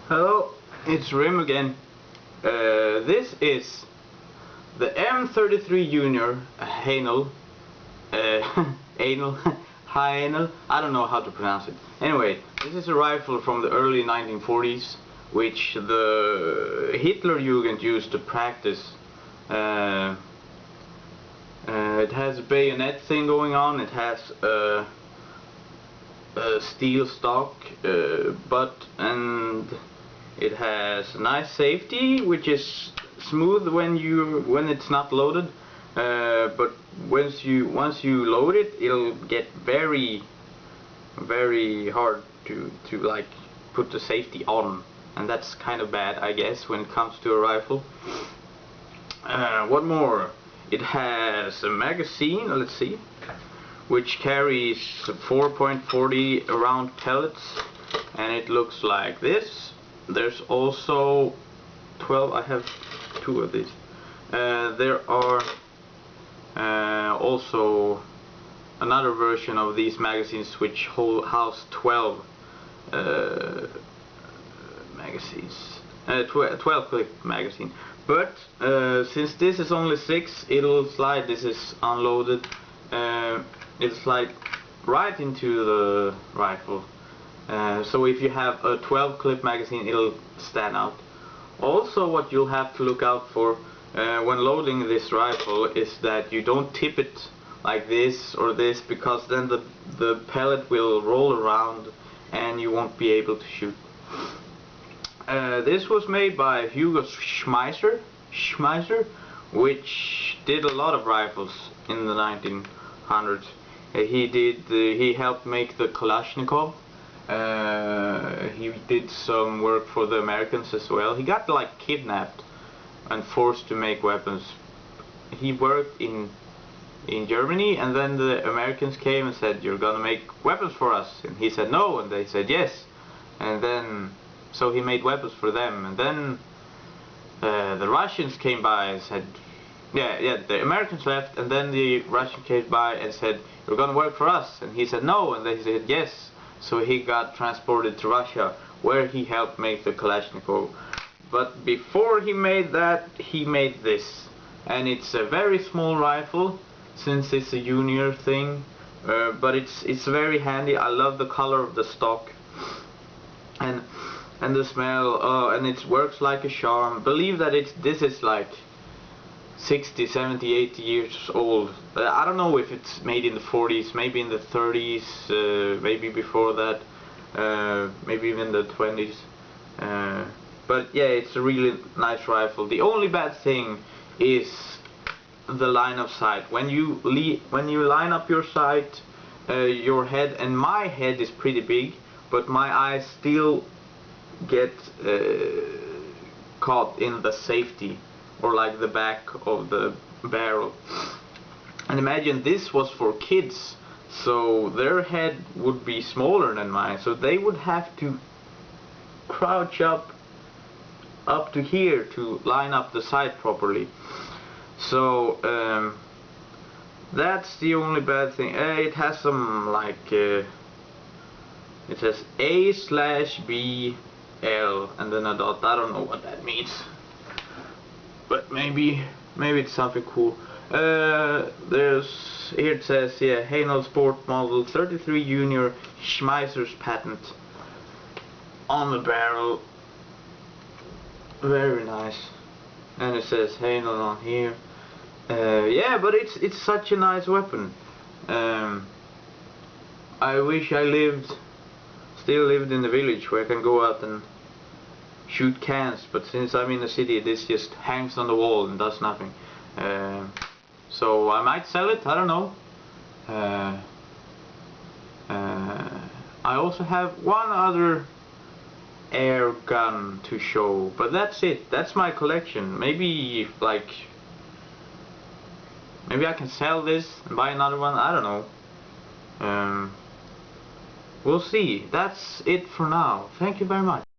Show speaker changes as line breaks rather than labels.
Hello, it's Rim again. This is the M33 Junior Haenel. Haenel. I don't know how to pronounce it. Anyway, this is a rifle from the early 1940s, which the Hitler Jugend used to practice. It has a bayonet thing going on. It has a steel stock butt, and it has nice safety, which is smooth when it's not loaded. But once you load it, it'll get very hard to like put the safety on, and that's kind of bad, I guess, when it comes to a rifle. What more? It has a magazine. Let's see. Which carries 4.40 round pellets, and it looks like this. There's also 12. I have 2 of these. There are also another version of these magazines which house 12 magazines, 12 clip magazine. But since this is only 6, it'll slide. This is unloaded. It'll slide right into the rifle. So if you have a 12 clip magazine, it'll stand out. Also, what you'll have to look out for when loading this rifle is that you don't tip it like this or this, because then the pellet will roll around and you won't be able to shoot. This was made by Hugo Schmeisser, which did a lot of rifles in the 1900s. He helped make the Kalashnikov. He did some work for the Americans as well. He got like kidnapped and forced to make weapons. He worked in Germany, and then the Americans came and said, "You're gonna make weapons for us," and he said no, and they said yes, and then so he made weapons for them, and then the Russians came by and said, the Americans left, and then the Russians came by and said, "You're gonna work for us," and he said no, and they said yes. So he got transported to Russia, where he helped make the Kalashnikov. But before he made that, he made this, and it's a very small rifle since it's a junior thing, but it's very handy. I love the color of the stock and the smell, and it works like a charm. Believe that this is like 60, 70, 80 years old. I don't know if it's made in the 40s, maybe in the 30s, maybe before that, maybe even the 20s. But yeah, it's a really nice rifle. The only bad thing is the line of sight. When you line up your sight, your head, and my head is pretty big, but my eyes still get caught in the safety, or like the back of the barrel. And imagine this was for kids, so their head would be smaller than mine, so they would have to crouch up to here to line up the sight properly. So that's the only bad thing. It has some like it says A/B/L and then a dot. I don't know what that means, but maybe it's something cool. Here it says, yeah, Haenel Sport Model 33 Junior Schmeisser's patent on the barrel. Very nice. And it says Haenel on here. Yeah, but it's such a nice weapon. I wish I still lived in the village where I can go out and shoot cans, but since I'm in the city, this just hangs on the wall and does nothing. So I might sell it, I don't know. I also have one other air gun to show, but that's it. That's my collection. Maybe I can sell this and buy another one, I don't know. We'll see. That's it for now. Thank you very much.